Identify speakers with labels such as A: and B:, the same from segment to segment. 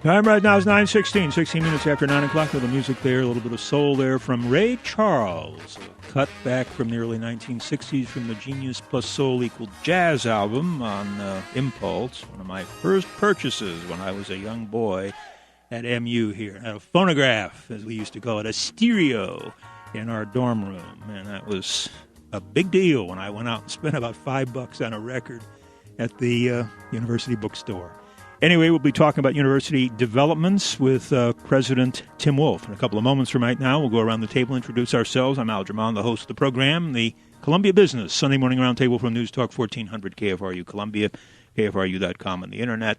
A: Time right now is 9:16, 16 minutes after 9 o'clock. A little music there, a little bit of soul there from Ray Charles. A cut back from the early 1960s from the Genius Plus Soul Equal Jazz album on Impulse. One of my first purchases when I was a young boy at MU here. I had a phonograph, as we used to call it, a stereo in our dorm room. And that was a big deal when I went out and spent about $5 on a record at the university bookstore. Anyway, we'll be talking about university developments with President Tim Wolfe. In a couple of moments from right now, we'll go around the table, introduce ourselves. I'm Al German, the host of the program, the Columbia Business Sunday Morning Roundtable from News Talk 1400 KFRU Columbia, KFRU.com on the Internet.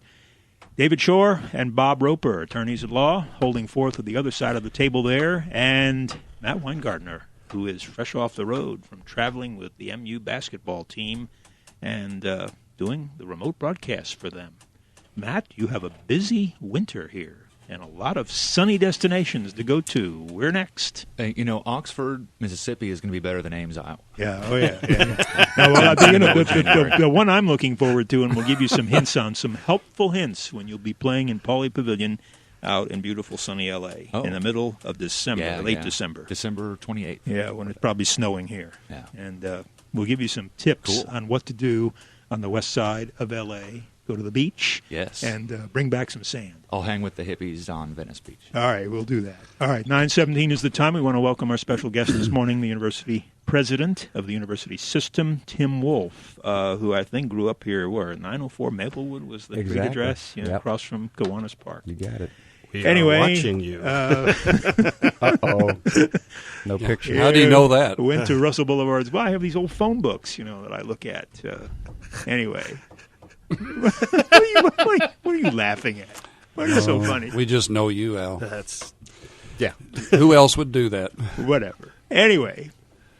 A: David Shore and Bob Roper, attorneys at law, holding forth at the other side of the table there, and Matt Weingartner, who is fresh off the road from traveling with the MU basketball team and doing the remote broadcast for them. Matt, you have a busy winter here and a lot of sunny destinations to go to. Where next?
B: Oxford, Mississippi is going to be better than Ames, Iowa.
A: Yeah, the one I'm looking forward to, and we'll give you some hints on, some helpful hints when you'll be playing in Pauley Pavilion out in beautiful sunny L.A. in the middle of December, late December.
B: December 28th.
A: Yeah, when it's probably snowing here.
B: Yeah.
A: And we'll give you some tips on what to do on the west side of L.A., go to the beach, and bring back some sand.
B: I'll hang with the hippies on Venice Beach.
A: All right, we'll do that. All right, 9:17 is the time. We want to welcome our special guest this morning, the university president of the university system, Tim Wolfe, who I think grew up here, 904 Maplewood was the street address, across from Kiwanis Park.
C: You got it.
D: We are watching you.
C: Uh-oh. No picture.
D: How do you know that?
A: Went to Russell Boulevard's. Well, I have these old phone books, that I look at. Anyway. What are you laughing at? Why are you so funny?
D: We just know you, Al.
A: Yeah.
D: Who else would do that?
A: Whatever. Anyway,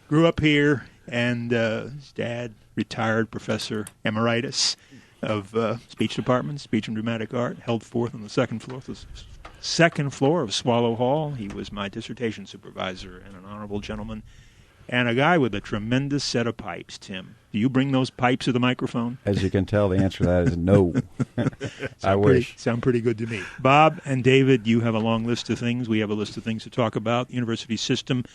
A: grew up here, and his dad, retired professor emeritus of speech department, speech and dramatic art, held forth on the second floor of Swallow Hall. He was my dissertation supervisor and an honorable gentleman, and a guy with a tremendous set of pipes, Tim. Do you bring those pipes to the microphone?
C: As you can tell, the answer to that is no. I wish.
A: Sound pretty good to me. Bob and David, you have a long list of things. We have a list of things to talk about. University system.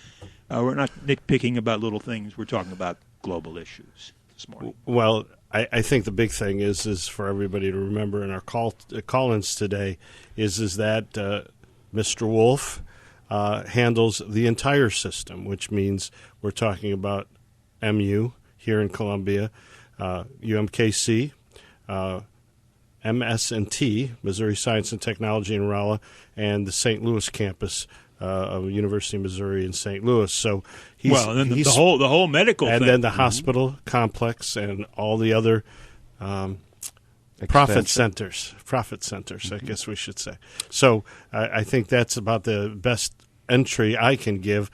A: We're not nitpicking about little things. We're talking about global issues this morning.
D: Well, I think the big thing is for everybody to remember in our call-ins today is that Mr. Wolfe handles the entire system, which means we're talking about MU here in Columbia, UMKC, MS&T, Missouri Science and Technology in Rolla, and the St. Louis campus of University of Missouri in St. Louis. So
A: and then the whole medical
D: and
A: thing.
D: then the hospital complex and all the other profit centers, I guess we should say. So I think that's about the best entry I can give.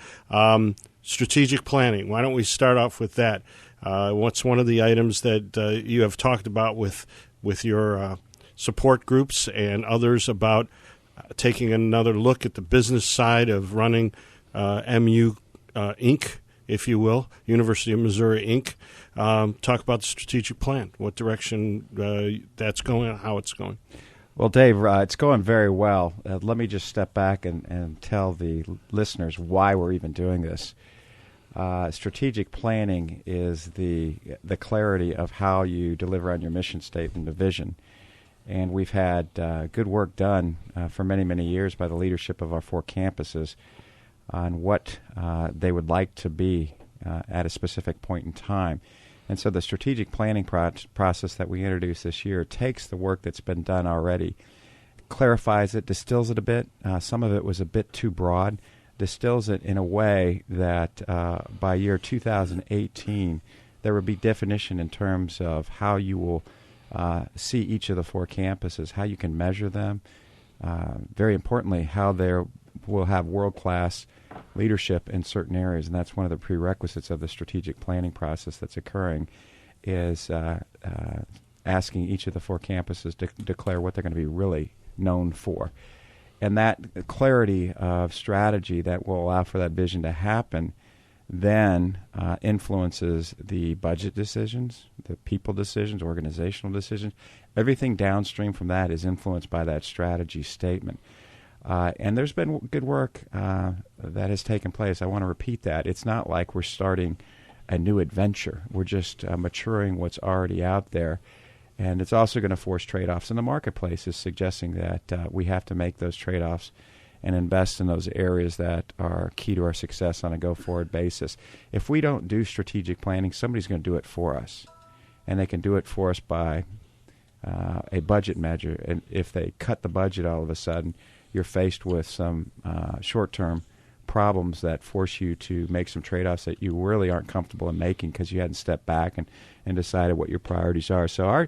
D: Strategic planning. Why don't we start off with that? What's one of the items that you have talked about with your support groups and others about taking another look at the business side of running MU Inc., if you will, University of Missouri Inc.? Talk about the strategic plan, what direction that's going, how it's going.
C: Well, Dave, it's going very well. Let me just step back and tell the listeners why we're even doing this. Strategic planning is the clarity of how you deliver on your mission statement and vision. And we've had good work done for many, many years by the leadership of our 4 campuses on what they would like to be at a specific point in time. And so the strategic planning process that we introduced this year takes the work that's been done already, clarifies it, distills it a bit. Some of it was a bit too broad, distills it in a way that by year 2018 there would be definition in terms of how you will see each of the 4 campuses, how you can measure them, very importantly, how they will have world-class leadership in certain areas, and that's one of the prerequisites of the strategic planning process that's occurring, is asking each of the 4 campuses to declare what they're going to be really known for. And that clarity of strategy that will allow for that vision to happen then influences the budget decisions, the people decisions, organizational decisions. Everything downstream from that is influenced by that strategy statement. And there's been good work that has taken place. I want to repeat that. It's not like we're starting a new adventure. We're just maturing what's already out there. And it's also going to force trade-offs in the marketplace, is suggesting that we have to make those trade-offs and invest in those areas that are key to our success on a go-forward basis. If we don't do strategic planning, somebody's going to do it for us. And they can do it for us by a budget measure. And if they cut the budget all of a sudden, you're faced with some short-term problems that force you to make some trade-offs that you really aren't comfortable in making because you hadn't stepped back and decided what your priorities are. So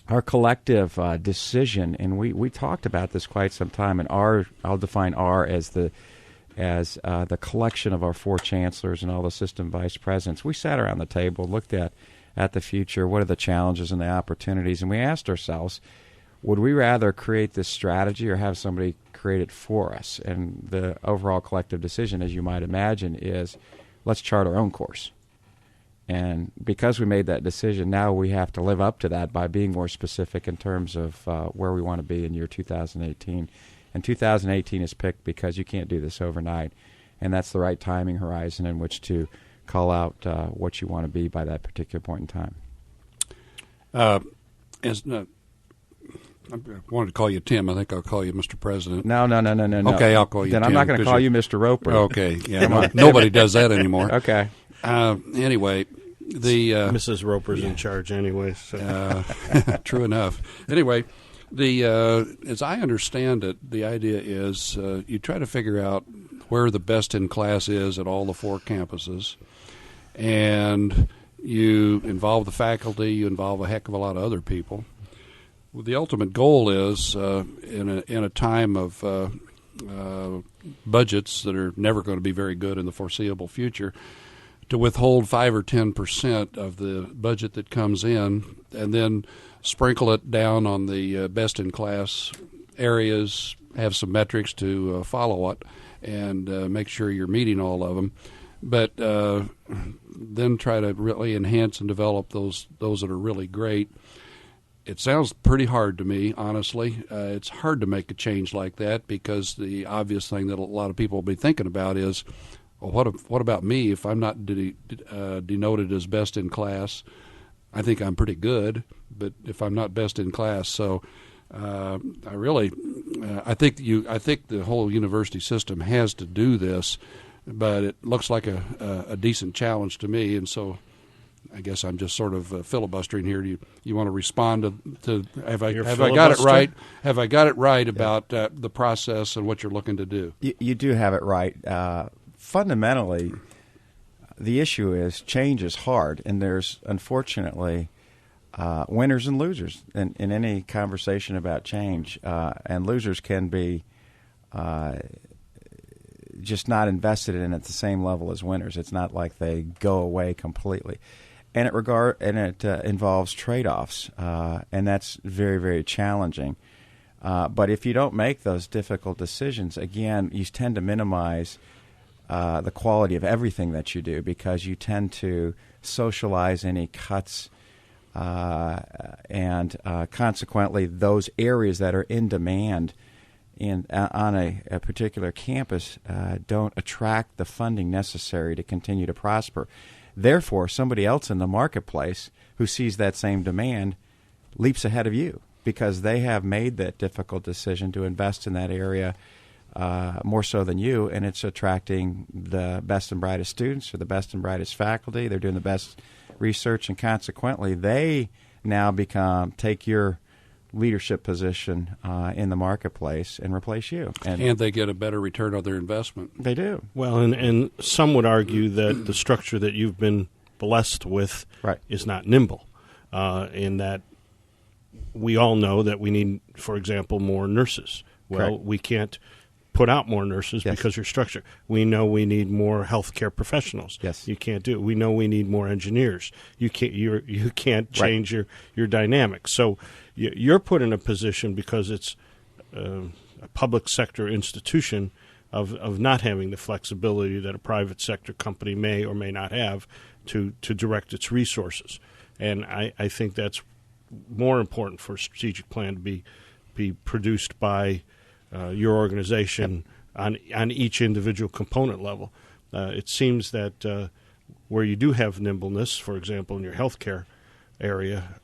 C: our collective decision, and we talked about this quite some time, and I'll define R as the collection of our 4 chancellors and all the system vice presidents. We sat around the table, looked at the future, what are the challenges and the opportunities, and we asked ourselves, would we rather create this strategy or have somebody create it for us? And the overall collective decision, as you might imagine, is let's chart our own course. And because we made that decision, now we have to live up to that by being more specific in terms of where we want to be in year 2018. And 2018 is picked because you can't do this overnight. And that's the right timing horizon in which to call out what you want to be by that particular point in time.
E: I wanted to call you Tim. I think I'll call you Mr. President.
C: No.
E: Okay, I'll call you
C: then
E: Tim.
C: I'm not going to call you Mr. Roper.
E: Okay, yeah. Nobody does that anymore.
C: Okay.
E: Anyway,
D: Mrs. Roper's in charge anyway. So.
E: True enough. Anyway, as I understand it, the idea is you try to figure out where the best in class is at all the 4 campuses, and you involve the faculty, you involve a heck of a lot of other people. Well, the ultimate goal is in a time of budgets that are never going to be very good in the foreseeable future, to withhold 5 or 10% of the budget that comes in, and then sprinkle it down on the best-in-class areas, have some metrics to follow it, and make sure you're meeting all of them. But then try to really enhance and develop those that are really great. It sounds pretty hard to me, honestly. It's hard to make a change like that because the obvious thing that a lot of people will be thinking about is, well, what about me if I'm not denoted as best in class? I think I'm pretty good, but if I'm not best in class, so I think the whole university system has to do this, but it looks like a decent challenge to me, and so I guess I'm just sort of filibustering here. Do you want to respond to have I got it right? Have I got it right about the process and what you're looking to do?
C: You do have it right. Fundamentally, the issue is change is hard, and there's unfortunately winners and losers in any conversation about change. And losers can be just not invested in at the same level as winners. It's not like they go away completely. And it involves trade-offs, and that's very, very challenging. But if you don't make those difficult decisions, again, you tend to minimize the quality of everything that you do because you tend to socialize any cuts, and consequently, those areas that are in demand on a particular campus don't attract the funding necessary to continue to prosper. Therefore, somebody else in the marketplace who sees that same demand leaps ahead of you because they have made that difficult decision to invest in that area more so than you, and it's attracting the best and brightest students or the best and brightest faculty. They're doing the best research, and consequently, they now take your leadership position in the marketplace and replace you.
E: And they get a better return on their investment.
C: They do.
D: Well, and some would argue that the structure that you've been blessed with is not nimble, in that we all know that we need, for example, more nurses. Well,
C: Correct.
D: We can't put out more nurses because your structure. We know we need more healthcare professionals.
C: Yes.
D: You can't do it. We know we need more engineers. You can't change your dynamics. So you're put in a position because it's a public sector institution of not having the flexibility that a private sector company may or may not have to direct its resources. And I think that's more important for a strategic plan to be produced by your organization on each individual component level. It seems that where you do have nimbleness, for example, in your healthcare area,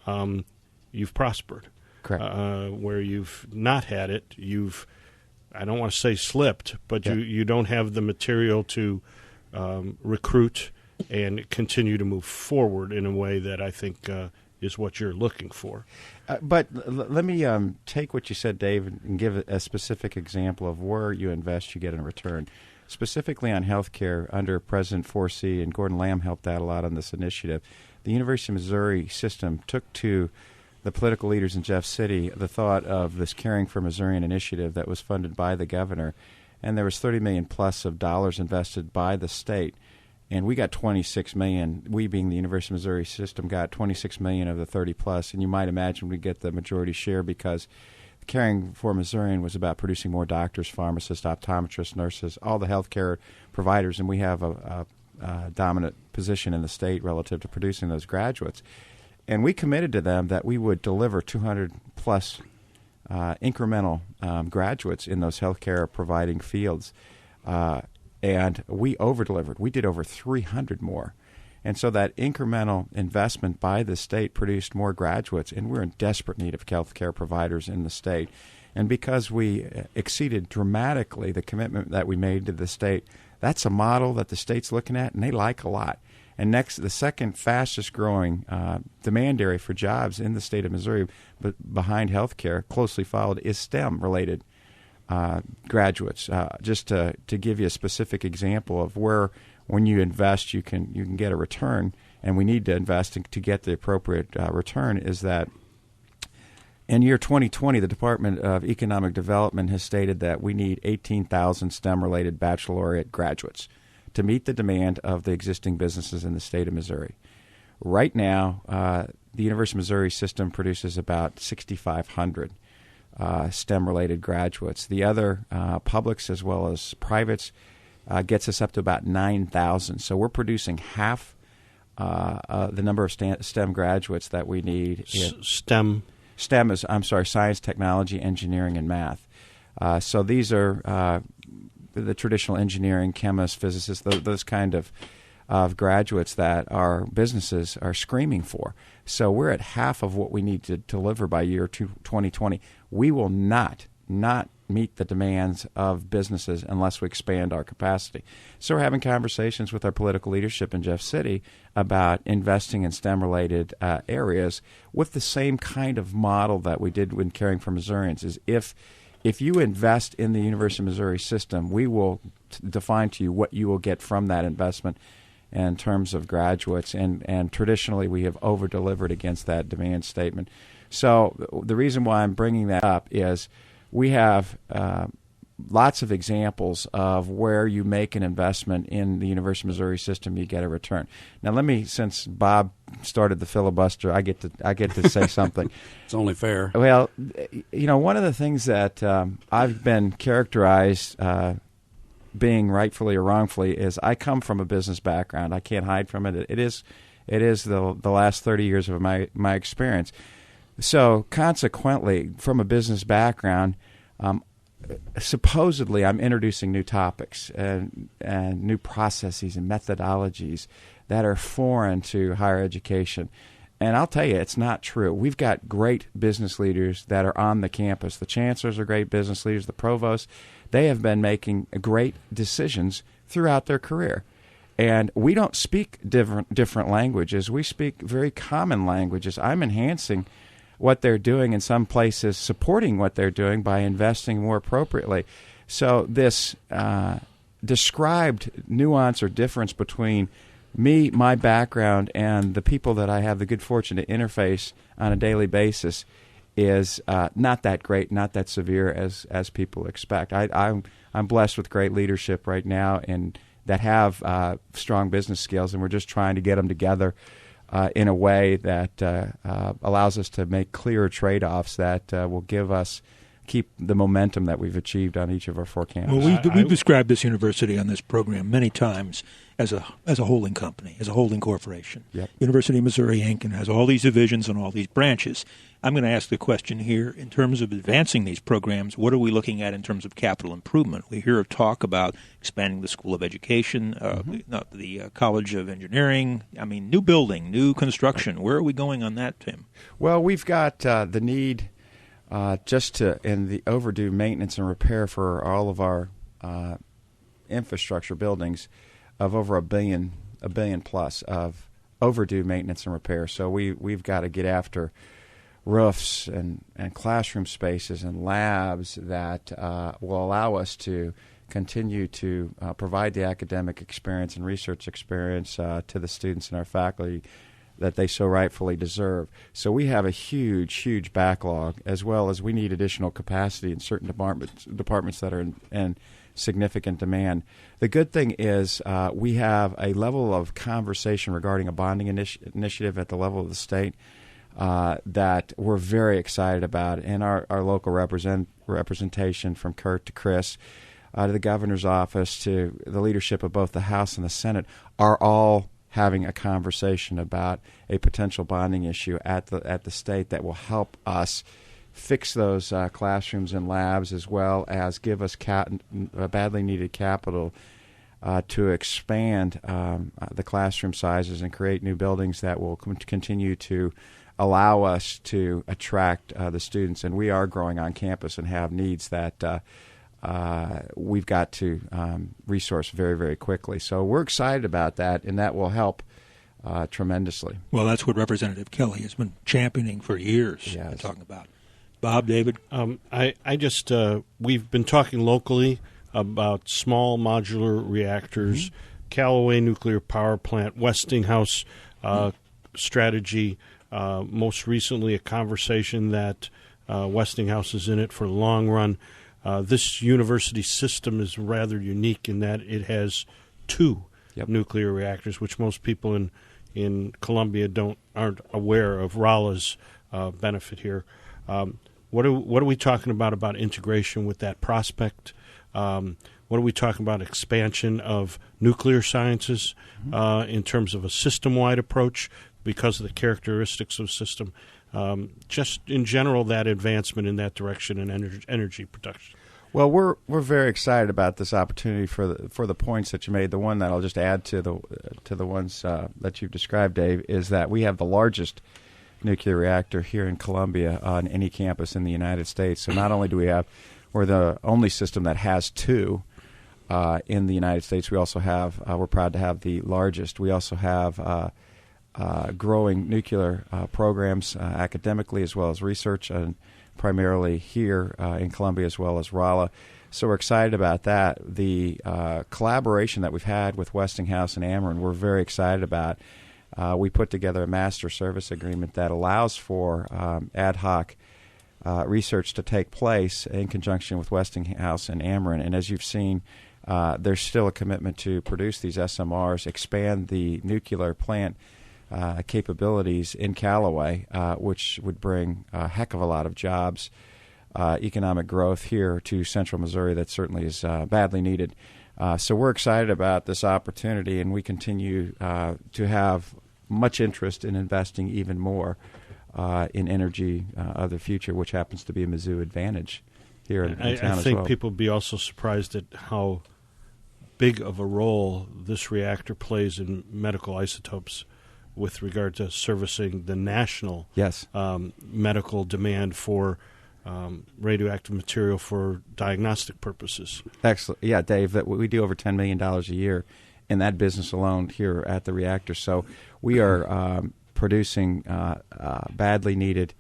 D: you've prospered.
C: Correct.
D: Where you've not had it, I don't want to say slipped, but you don't have the material to recruit and continue to move forward in a way that I think is what you're looking for.
C: But let me take what you said, Dave, and give a specific example of where you invest, you get in return. Specifically on healthcare, under President 4C, and Gordon Lamb helped out a lot on this initiative, the University of Missouri system took to the political leaders in Jeff City the thought of this Caring for Missourian initiative that was funded by the governor, and there was $30 million plus of dollars invested by the state. And we got $26 million. We, being the University of Missouri system, got $26 million of the 30 plus. And you might imagine we get the majority share because Caring for Missourian was about producing more doctors, pharmacists, optometrists, nurses, all the healthcare providers. And we have a dominant position in the state relative to producing those graduates. And we committed to them that we would deliver 200 plus incremental graduates in those healthcare providing fields. And we over-delivered. We did over 300 more. And so that incremental investment by the state produced more graduates, and we're in desperate need of health care providers in the state. And because we exceeded dramatically the commitment that we made to the state, that's a model that the state's looking at, and they like a lot. And next, the second fastest growing demand area for jobs in the state of Missouri, but behind health care, closely followed, is STEM-related graduates. Just to give you a specific example of where, when you invest, you can get a return, and we need to invest to get the appropriate return, is that in year 2020, the Department of Economic Development has stated that we need 18,000 STEM-related baccalaureate graduates to meet the demand of the existing businesses in the state of Missouri. Right now, the University of Missouri system produces about 6,500 STEM-related graduates. The other publics as well as privates gets us up to about 9,000. So we're producing half the number of STEM graduates that we need. STEM is, science, technology, engineering, and math. So these are the traditional engineering, chemists, physicists, those kind of graduates that our businesses are screaming for. So we're at half of what we need to deliver by year 2020. We will not meet the demands of businesses unless we expand our capacity. So we're having conversations with our political leadership in Jeff City about investing in STEM-related areas with the same kind of model that we did when Caring for Missourians. Is if you invest in the University of Missouri system, we will define to you what you will get from that investment in terms of graduates, and traditionally we have over-delivered against that demand statement. So the reason why I'm bringing that up is we have lots of examples of where you make an investment in the University of Missouri system, you get a return. Now, let me, since Bob started the filibuster, I get to say something.
E: It's only fair.
C: Well, one of the things that I've been characterized, being rightfully or wrongfully, is I come from a business background. I can't hide from it. It is the last 30 years of my experience. So consequently, from a business background, supposedly I'm introducing new topics and new processes and methodologies that are foreign to higher education. And I'll tell you, it's not true. We've got great business leaders that are on the campus. The chancellors are great business leaders. The provosts, they have been making great decisions throughout their career. And we don't speak different languages. We speak very common languages. I'm enhancing what they're doing in some places, supporting what they're doing by investing more appropriately. So this described nuance or difference between me, my background, and the people that I have the good fortune to interface on a daily basis is not that great, not that severe as people expect. I'm blessed with great leadership right now, and that have strong business skills, and we're just trying to get them together in a way that allows us to make clear trade-offs that will give us keep the momentum that we've achieved on each of our 4 campuses.
A: Well, we've described this university on this program many times as a holding company, as a holding corporation.
C: Yep.
A: University of Missouri, Inc. has all these divisions and all these branches. I'm going to ask the question here, in terms of advancing these programs, what are we looking at in terms of capital improvement? We hear talk about expanding the School of Education, the College of Engineering. I mean, new building, new construction. Where are we going on that, Tim?
C: Well, we've got the need and the overdue maintenance and repair for all of our infrastructure buildings of over $1 billion plus of overdue maintenance and repair. So we've got to get after roofs and classroom spaces and labs that will allow us to continue to provide the academic experience and research experience to the students and our faculty that they so rightfully deserve. So we have a huge backlog, as well as we need additional capacity in certain departments that are in significant demand. The good thing is we have a level of conversation regarding a bonding initiative at the level of the state that we're very excited about, and our local representation from Kurt to Chris to the governor's office to the leadership of both the House and the Senate are all having a conversation about a potential bonding issue at the state that will help us fix those classrooms and labs, as well as give us badly needed capital to expand the classroom sizes and create new buildings that will continue to allow us to attract the students. And we are growing on campus and have needs that we've got to resource very, very quickly. So we're excited about that, and that will help tremendously.
A: Well, that's what Representative Kelly has been championing for years.
C: Yes.
A: Talking about. Bob, David?
D: We've been talking locally about small modular reactors, Callaway Nuclear Power Plant, Westinghouse strategy, most recently a conversation that Westinghouse is in it for the long run. This university system is rather unique in that it has 2 nuclear reactors, which most people in Columbia aren't aware of Rolla's benefit here. What are we talking about integration with that prospect? What are we talking about expansion of nuclear sciences in terms of a system-wide approach because of the characteristics of the system? Just in general, that advancement in that direction in energy production.
C: Well, we're very excited about this opportunity for the points that you made. The one that I'll just add to the ones that you've described, Dave, is that we have the largest nuclear reactor here in Columbia on any campus in the United States. So not only we're the only system that has 2 in the United States. We also have we're proud to have the largest. We also have growing nuclear programs academically as well as research, and primarily here in Columbia as well as Rolla. So we're excited about that. The collaboration that we've had with Westinghouse and Ameren, we're very excited about. We put together a master service agreement that allows for ad hoc research to take place in conjunction with Westinghouse and Ameren. And as you've seen, there's still a commitment to produce these SMRs, expand the nuclear plant capabilities in Callaway, which would bring a heck of a lot of jobs, economic growth here to central Missouri that certainly is badly needed. So we're excited about this opportunity, and we continue to have much interest in investing even more in energy of the future, which happens to be a Mizzou advantage here in town as well.
D: I think people would be also surprised at how big of a role this reactor plays in medical isotopes with regard to servicing the national medical demand for radioactive material for diagnostic purposes.
C: Excellent. Yeah, Dave, that we do over $10 million a year in that business alone here at the reactor. So we are producing badly needed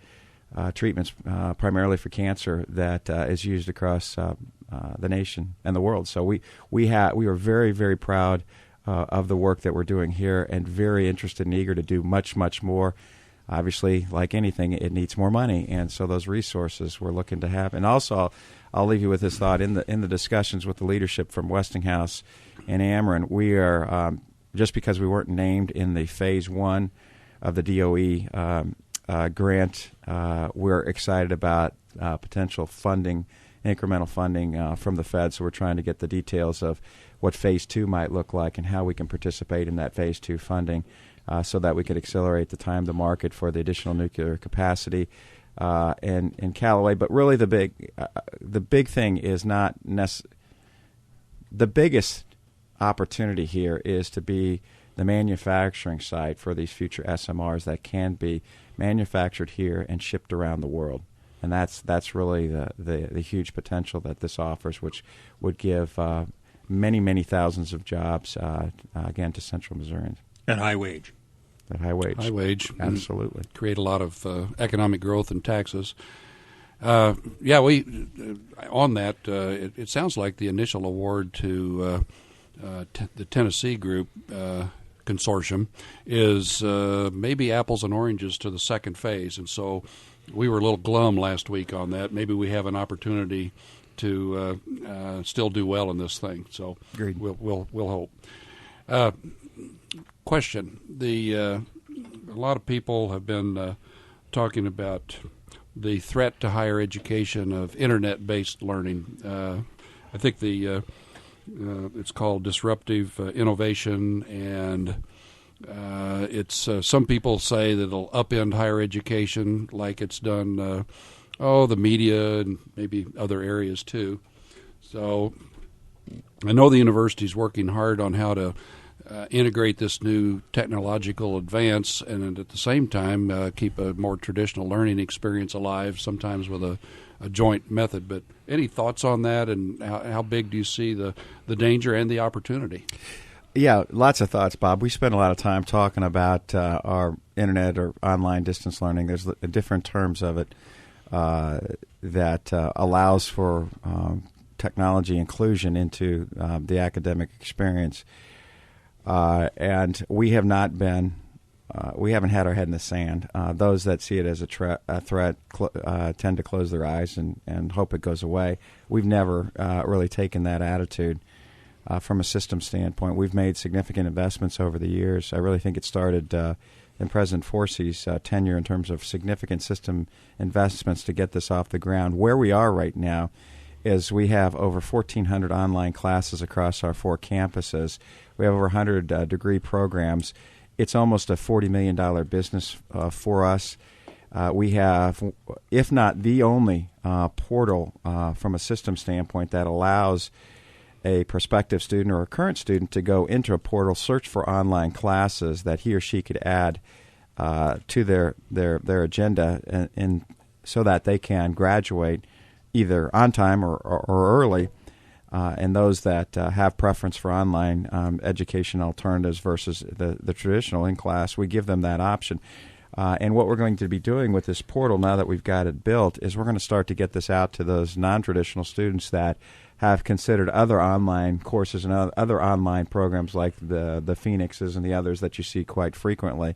C: treatments primarily for cancer that is used across the nation and the world. So we are very, very proud of the work that we're doing here, and very interested and eager to do much, much more. Obviously, like anything, it needs more money, and so those resources we're looking to have. And also, I'll leave you with this thought: in the discussions with the leadership from Westinghouse and Ameren, we are just because we weren't named in the phase 1 of the DOE grant, we're excited about potential funding, incremental funding from the Fed. So we're trying to get the details of what Phase 2 might look like and how we can participate in that Phase 2 funding so that we could accelerate the time to market for the additional nuclear capacity in Callaway. But really the big thing is not the biggest opportunity here is to be the manufacturing site for these future SMRs that can be manufactured here and shipped around the world. And that's really the huge potential that this offers, which would give many thousands of jobs, again, to Central Missourians.
A: At high wage.
C: At high wage.
E: High wage.
C: Absolutely.
E: Create a lot of economic growth and taxes. We on that, it sounds like the initial award to the Tennessee Group consortium is maybe apples and oranges to the second phase. And so we were a little glum last week on that. Maybe we have an opportunity to still do well in this thing. So
C: Agreed.
E: We'll hope. Question: a lot of people have been talking about the threat to higher education of internet-based learning. I think it's called Disruptive Innovation, and it's some people say that it'll upend higher education like it's done the media and maybe other areas too. So I know the university's working hard on how to integrate this new technological advance and at the same time keep a more traditional learning experience alive, sometimes with a joint method. But any thoughts on that, and how big do you see the danger and the opportunity?
C: Yeah, lots of thoughts, Bob. We spend a lot of time talking about our internet or online distance learning. There's different terms of it that allows for technology inclusion into the academic experience. And we have not been, we haven't had our head in the sand. Those that see it as a threat tend to close their eyes and hope it goes away. We've never really taken that attitude. From a system standpoint, we've made significant investments over the years. I really think it started in President Forsey's tenure in terms of significant system investments to get this off the ground. Where we are right now is we have over 1,400 online classes across our 4 campuses. We have over 100 degree programs. It's almost a $40 million business for us. We have, if not the only portal from a system standpoint that allows a prospective student or a current student to go into a portal, search for online classes that he or she could add to their agenda, and so that they can graduate either on time or early. And those that have preference for online education alternatives versus the traditional in-class, we give them that option. And what we're going to be doing with this portal now that we've got it built is we're going to start to get this out to those non-traditional students that have considered other online courses and other online programs like the Phoenixes and the others that you see quite frequently.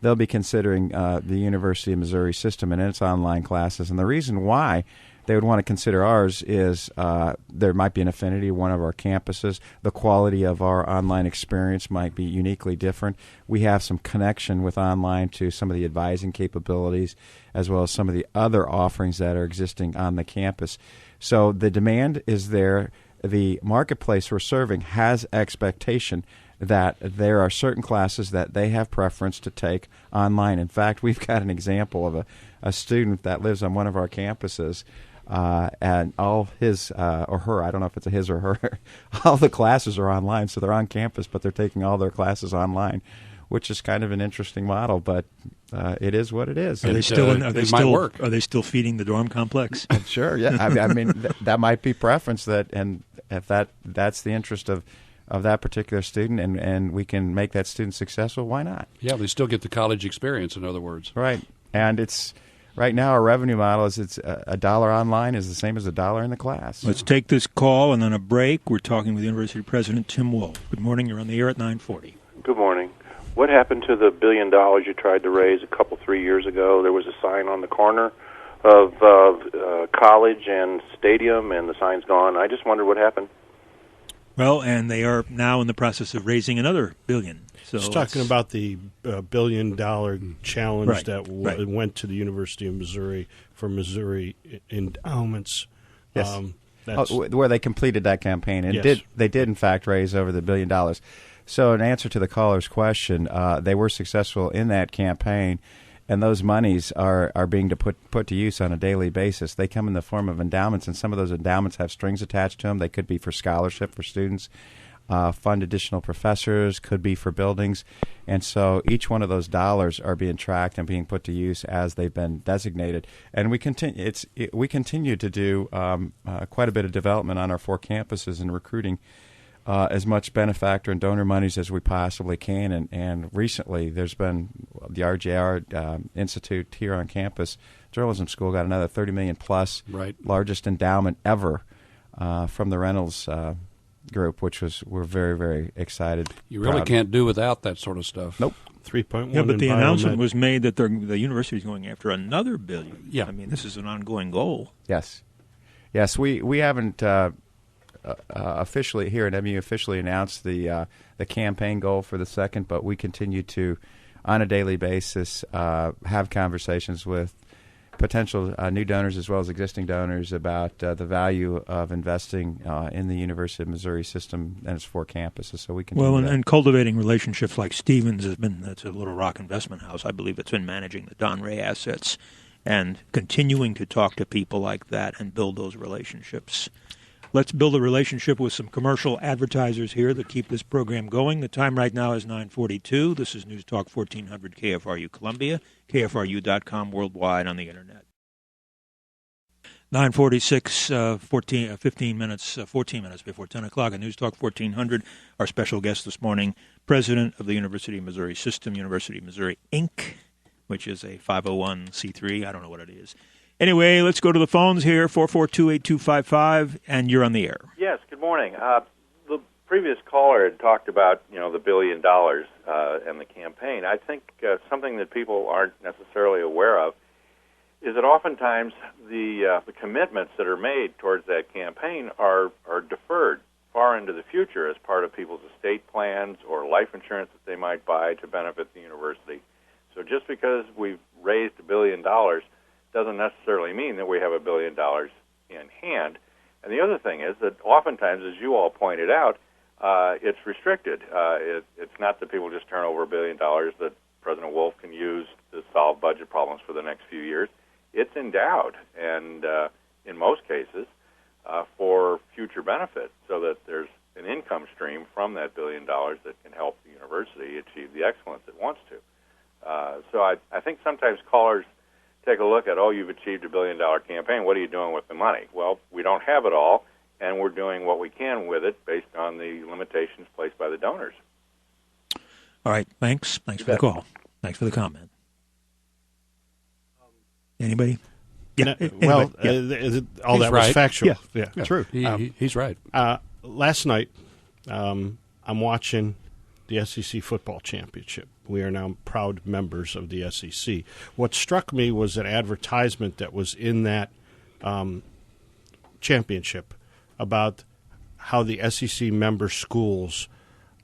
C: They'll be considering the University of Missouri system and its online classes. And the reason why they would want to consider ours is there might be an affinity to one of our campuses. The quality of our online experience might be uniquely different. We have some connection with online to some of the advising capabilities as well as some of the other offerings that are existing on the campus. So the demand is there. The marketplace we're serving has expectation that there are certain classes that they have preference to take online. In fact, we've got an example of a student that lives on one of our campuses, and all his or her, I don't know if it's a his or her, all the classes are online, so they're on campus, but they're taking all their classes online, which is kind of an interesting model, but it is what it is.
A: Are they still feeding the dorm complex?
C: Sure, yeah. I mean, that might be preference, and if that's the interest of that particular student, and we can make that student successful, why not?
E: Yeah, they still get the college experience, in other words.
C: Right, and it's right now our revenue model is it's $1 online is the same as $1 in the class.
A: Let's take this call and then a break. We're talking with University President Tim Wolfe. Good morning. You're on the air at 9:40.
F: Good morning. What happened to the $1 billion you tried to raise 3 years ago? There was a sign on the corner of college and stadium, and the sign's gone. I just wondered what happened.
A: Well, and they are now in the process of raising another $1 billion. So
D: Just talking about the $1 billion challenge
A: Right,
D: that
A: right.
D: went to the University of Missouri for Missouri endowments.
C: Yes.
D: That's,
C: where they completed that campaign, and
D: Yes.
C: they did in fact raise over the $1 billion. So, in answer to the caller's question, they were successful in that campaign, and those monies are being put to use on a daily basis. They come in the form of endowments, and some of those endowments have strings attached to them. They could be for scholarship for students, fund additional professors, could be for buildings, and so each one of those dollars are being tracked and being put to use as they've been designated. And we continue to do quite a bit of development on our 4 campuses and recruiting as much benefactor and donor monies as we possibly can. And recently, there's been the RJR Institute here on campus, journalism school, got another $30 million plus,
E: Right.
C: largest endowment ever from the Reynolds group, which we're very, very excited.
E: You really
C: proud.
E: can't do without that sort of stuff.
C: Nope.
D: 3.1.
A: Yeah, but
D: in
A: the announcement
D: biomed.
A: was made that the university is going after another $1 billion.
E: Yeah.
A: I mean, this is an ongoing goal.
C: Yes. We haven't officially here at MU officially announced the campaign goal for the second, but we continue to, on a daily basis, have conversations with potential new donors as well as existing donors about the value of investing in the University of Missouri system and its 4 campuses. So we continue
A: Well,
C: that.
A: and cultivating relationships like Stevens that's a Little Rock investment house. I believe it's been managing the Don Ray assets and continuing to talk to people like that and build those relationships. Let's build a relationship with some commercial advertisers here that keep this program going. The time right now is 9:42. This is News Talk 1400 KFRU Columbia, KFRU.com worldwide on the Internet. 9:46, 14 minutes before 10 o'clock at News Talk 1400. Our special guest this morning, President of the University of Missouri System, University of Missouri, Inc., which is a 501c3. I don't know what it is. Anyway, let's go to the phones here, 442-8255, and you're on the air.
F: Yes, good morning. The previous caller had talked about, the $1 billion and the campaign. I think something that people aren't necessarily aware of is that oftentimes the commitments that are made towards that campaign are deferred far into the future as part of people's estate plans or life insurance that they might buy to benefit the university. So just because we've raised $1 billion doesn't necessarily mean that we have $1 billion in hand. And the other thing is that oftentimes, as you all pointed out, it's restricted. It's not that people just turn over $1 billion that President Wolfe can use to solve budget problems for the next few years. It's endowed, and in most cases, for future benefit, so that there's an income stream from that $1 billion that can help the university achieve the excellence it wants to. So I think sometimes callers take a look at, you've achieved $1 billion campaign. What are you doing with the money? Well, we don't have it all, and we're doing what we can with it based on the limitations placed by the donors.
A: All right, thanks. Thanks for the call. Thanks for the comment. Anybody? Yeah.
D: Well,
A: anyway,
D: all
E: He's
D: that was
E: right.
D: factual.
A: Yeah.
E: Yeah,
A: True.
E: He's right.
D: Last night, I'm watching the SEC football championship. We are now proud members of the SEC. What struck me was an advertisement that was in that championship about how the SEC member schools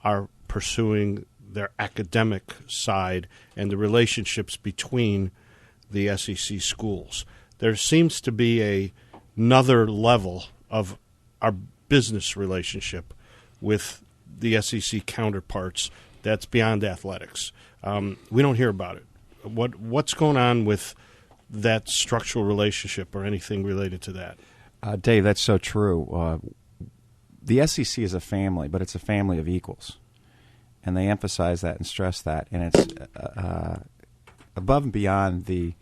D: are pursuing their academic side and the relationships between the SEC schools. There seems to be another level of our business relationship with the SEC counterparts that's beyond athletics. We don't hear about it. What's going on with that structural relationship or anything related to that?
C: Dave, that's so true. The SEC is a family, but it's a family of equals. And they emphasize that and stress that. And it's above and beyond the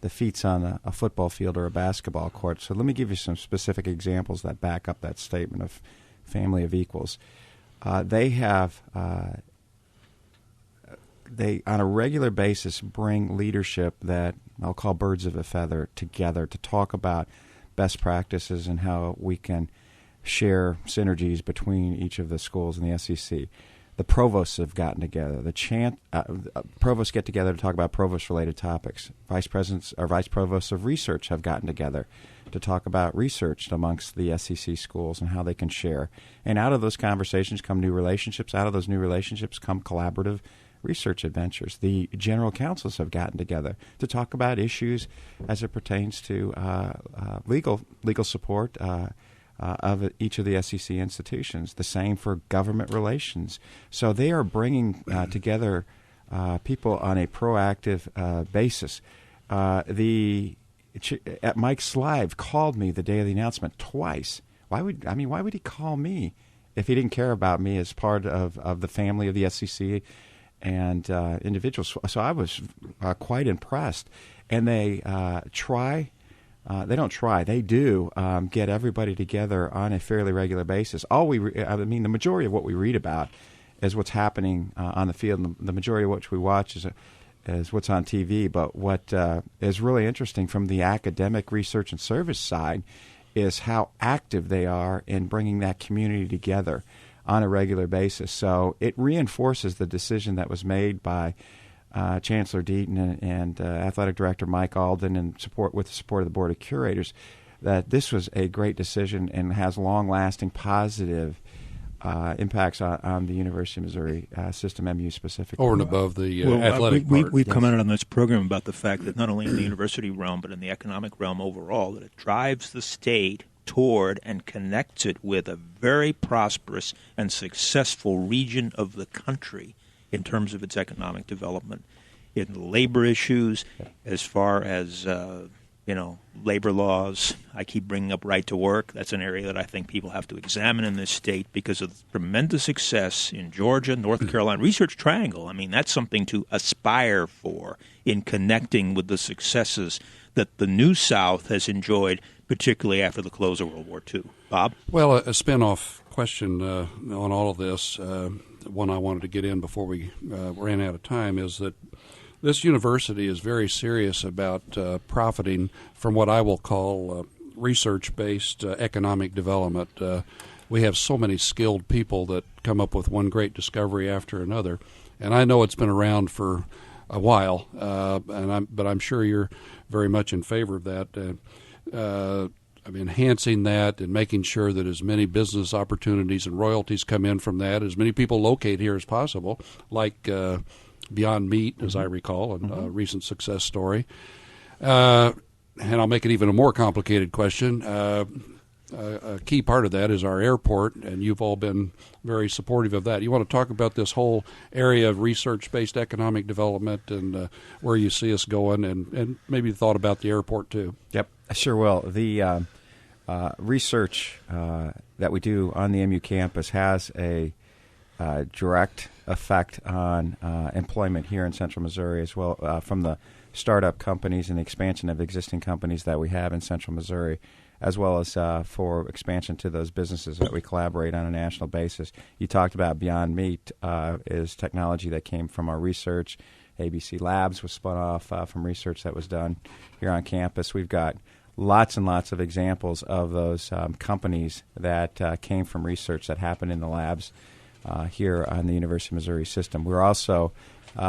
C: feats on a football field or a basketball court. So let me give you some specific examples that back up that statement of family of equals. They on a regular basis bring leadership that I'll call birds of a feather together to talk about best practices and how we can share synergies between each of the schools in the SEC. The provosts have gotten together. Provosts get together to talk about provost-related topics. Vice presidents or vice provosts of research have gotten together to talk about research amongst the SEC schools and how they can share. And out of those conversations come new relationships. Out of those new relationships come collaborative research adventures. The general counsels have gotten together to talk about issues as it pertains to legal support of each of the SEC institutions. The same for government relations. So they are bringing together people on a proactive basis. Mike Slive called me the day of the announcement twice. Why would he call me if he didn't care about me as part of the family of the SEC and individuals? So I was quite impressed. And they they do get everybody together on a fairly regular basis. The majority of what we read about is what's happening on the field. And the majority of what we watch is what's on TV. But what is really interesting from the academic research and service side is how active they are in bringing that community together on a regular basis. So it reinforces the decision that was made by Chancellor Deaton and Athletic Director Mike Alden, and with the support of the Board of Curators, that this was a great decision and has long-lasting positive impacts on the University of Missouri system, MU specifically.
E: Over and above the athletic part.
A: We've commented on this program about the fact that not only in the university realm, but in the economic realm overall, that it drives the state toward and connects it with a very prosperous and successful region of the country in terms of its economic development, in labor issues, as far as labor laws. I keep bringing up right to work. That's an area that I think people have to examine in this state because of the tremendous success in Georgia, North Carolina. Research Triangle, that's something to aspire for in connecting with the successes that the New South has enjoyed, particularly after the close of World War II. Bob?
E: Well, a spin-off question on all of this, one I wanted to get in before we ran out of time, is that this university is very serious about profiting from what I will call research-based economic development. We have so many skilled people that come up with one great discovery after another, and I know it's been around for a while, but I'm sure you're very much in favor of that. Enhancing that and making sure that as many business opportunities and royalties come in from that, as many people locate here as possible, like Beyond Meat, as I recall, a recent success story. And I'll make it even a more complicated question. A key part of that is our airport, and you've all been very supportive of that. You want to talk about this whole area of research-based economic development and where you see us going, and maybe thought about the airport too.
C: Yep, I sure will. The research that we do on the MU campus has a direct effect on employment here in Central Missouri as well, from the startup companies and the expansion of existing companies that we have in Central Missouri, as well as for expansion to those businesses that we collaborate on a national basis. You talked about Beyond Meat is technology that came from our research. ABC Labs was spun off from research that was done here on campus. We've got lots and lots of examples of those companies that came from research that happened in the labs here on the University of Missouri system. We're also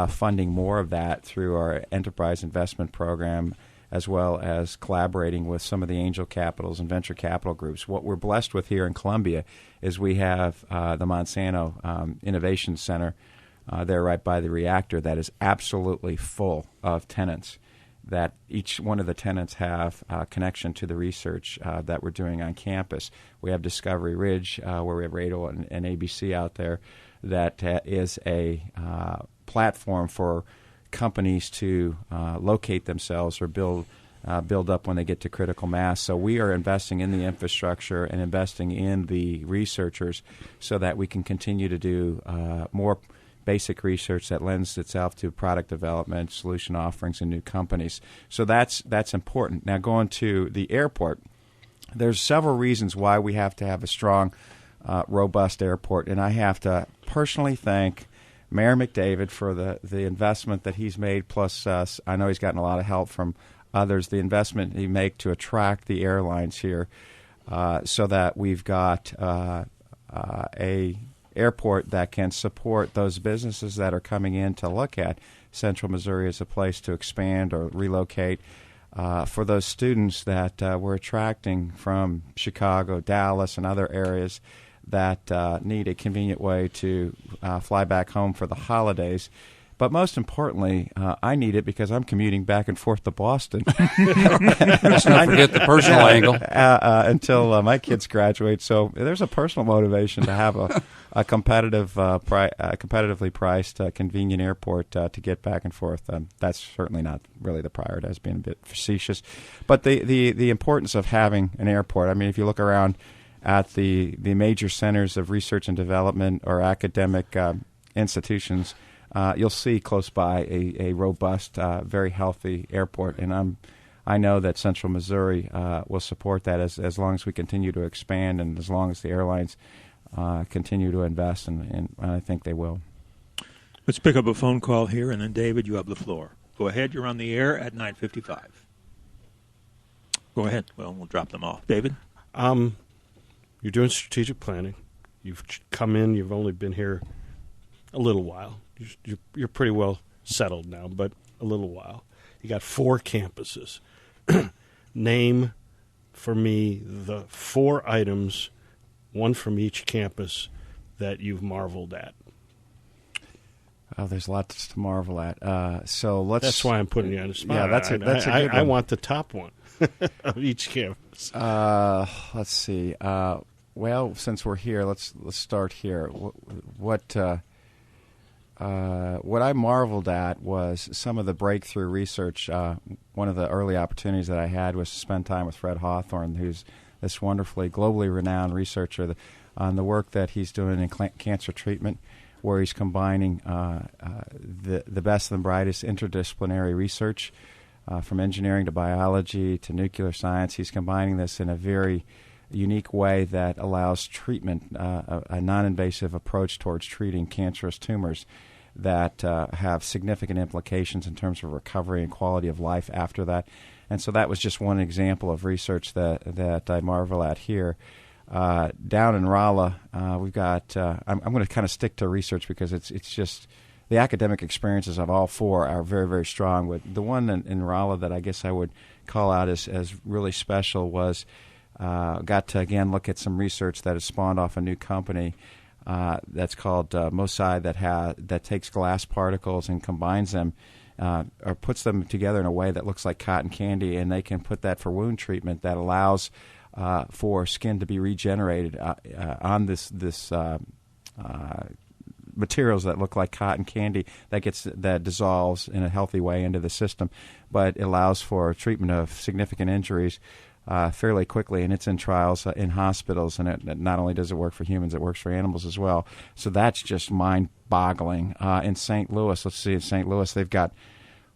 C: funding more of that through our enterprise investment program, as well as collaborating with some of the angel capitals and venture capital groups. What we're blessed with here in Columbia is we have the Monsanto Innovation Center there right by the reactor that is absolutely full of tenants, that each one of the tenants have a connection to the research that we're doing on campus. We have Discovery Ridge, where we have Radio and ABC out there, that is a platform for companies to locate themselves or build up when they get to critical mass. So we are investing in the infrastructure and investing in the researchers so that we can continue to do more basic research that lends itself to product development, solution offerings, and new companies. So that's important. Now, going to the airport, there's several reasons why we have to have a strong, robust airport, and I have to personally thank Mayor McDavid for the investment that he's made, plus I know he's gotten a lot of help from others, the investment he made to attract the airlines here so that we've got a airport that can support those businesses that are coming in to look at Central Missouri as a place to expand or relocate. for those students that we're attracting from Chicago, Dallas, and other areas that need a convenient way to fly back home for the holidays. But most importantly, I need it because I'm commuting back and forth to Boston.
E: Let's not forget the personal angle.
C: Until my kids graduate. So there's a personal motivation to have a competitively priced, convenient airport to get back and forth. That's certainly not really the priority. I was being a bit facetious. But the importance of having an airport, I mean, if you look around at the major centers of research and development or academic institutions, you'll see close by a robust, very healthy airport, and I know that Central Missouri will support that as long as we continue to expand and as long as the airlines continue to invest, and I think they will.
A: Let's pick up a phone call here, and then David, you have the floor. Go ahead. You're on the air at 9:55. Go ahead. Well, we'll drop them off. David?
D: You're doing strategic planning. You've come in. You've only been here a little while. You're pretty well settled now, but a little while. You got 4 campuses. Name for me the 4 items, one from each campus, that you've marveled at.
C: Oh, there's lots to marvel at. So let's.
D: That's why I'm putting you on the spot.
C: Yeah, that's a good one.
D: I want the top one of each campus.
C: Let's see. Well, since we're here, let's start here. What I marveled at was some of the breakthrough research. One of the early opportunities that I had was to spend time with Fred Hawthorne, who's this wonderfully globally renowned researcher on the work that he's doing in cancer treatment, where he's combining the best and brightest interdisciplinary research from engineering to biology to nuclear science. He's combining this in a very unique way that allows treatment, a non-invasive approach towards treating cancerous tumors that have significant implications in terms of recovery and quality of life after that. And so that was just one example of research that I marvel at here. Down in Rolla, we've got, I'm going to kind of stick to research because it's just the academic experiences of all 4 are very, very strong. But the one in Rolla that I guess I would call out as really special was got to, again, look at some research that has spawned off a new company that's called MOSI that takes glass particles and combines them or puts them together in a way that looks like cotton candy, and they can put that for wound treatment that allows for skin to be regenerated on this materials that look like cotton candy that dissolves in a healthy way into the system, but it allows for treatment of significant injuries fairly quickly, and it's in trials in hospitals, and it not only does it work for humans, it works for animals as well. So that's just mind-boggling. In St. Louis, let's see, in St. Louis, they've got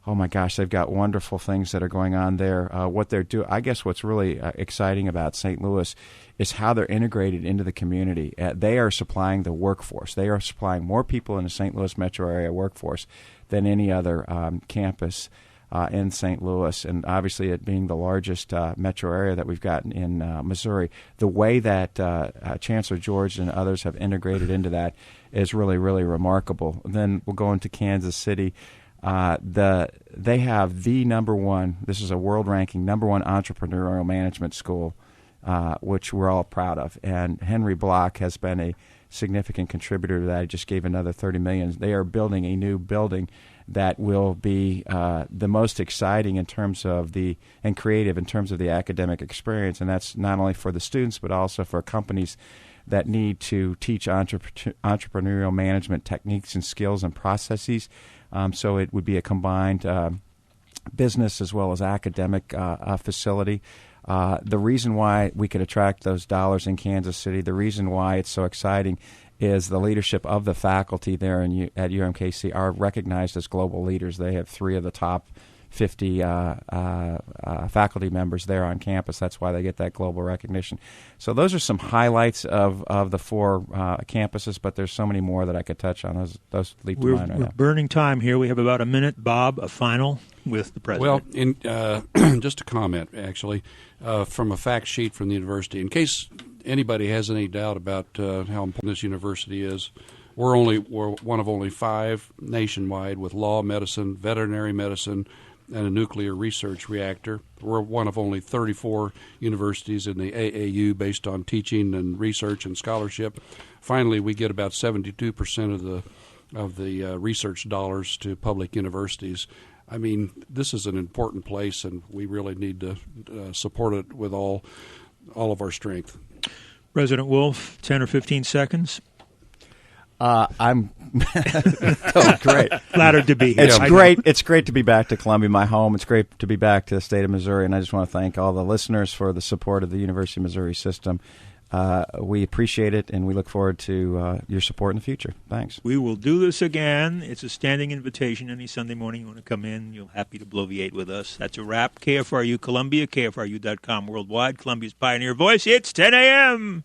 C: wonderful things that are going on there. What they're doing, I guess what's really exciting about St. Louis is how they're integrated into the community. They are supplying the workforce. They are supplying more people in the St. Louis metro area workforce than any other campus in St. Louis, and obviously it being the largest metro area that we've got in Missouri. The way that Chancellor George and others have integrated into that is really, really remarkable. Then we'll go into Kansas City. They have the number one, this is a world ranking, number 1 entrepreneurial management school, which we're all proud of. And Henry Block has been a significant contributor to that. He just gave another $30 million. They are building a new building that will be the most exciting in terms of and creative in terms of the academic experience. And that's not only for the students, but also for companies that need to teach entrepreneurial management techniques and skills and processes. So it would be a combined business as well as academic facility. The reason why we could attract those dollars in Kansas City, the reason why it's so exciting is the leadership of the faculty there at UMKC are recognized as global leaders. They have 3 of the top 50 faculty members there on campus. That's why they get that global recognition. So those are some highlights of the 4 campuses, but there's so many more that I could touch on. Those leap to mind right now.
A: We're burning time here. We have about a minute. Bob, a final with the president.
E: Well, just a comment, actually, from a fact sheet from the university. In case anybody has any doubt about how important this university is, we're one of only 5 nationwide with law, medicine, veterinary medicine, and a nuclear research reactor. We're one of only 34 universities in the AAU based on teaching and research and scholarship. Finally, we get about 72% of the research dollars to public universities. I mean, this is an important place, and we really need to support it with all of our strength.
A: President Wolfe, 10 or 15 seconds.
C: I'm great.
A: Flattered to be here.
C: It's great. It's great to be back to Columbia, my home. It's great to be back to the state of Missouri, and I just want to thank all the listeners for the support of the University of Missouri system. We appreciate it, and we look forward to your support in the future. Thanks.
A: We will do this again. It's a standing invitation. Any Sunday morning you want to come in, you're happy to bloviate with us. That's a wrap. KFRU Columbia, KFRU.com worldwide, Columbia's Pioneer Voice. It's 10 a.m.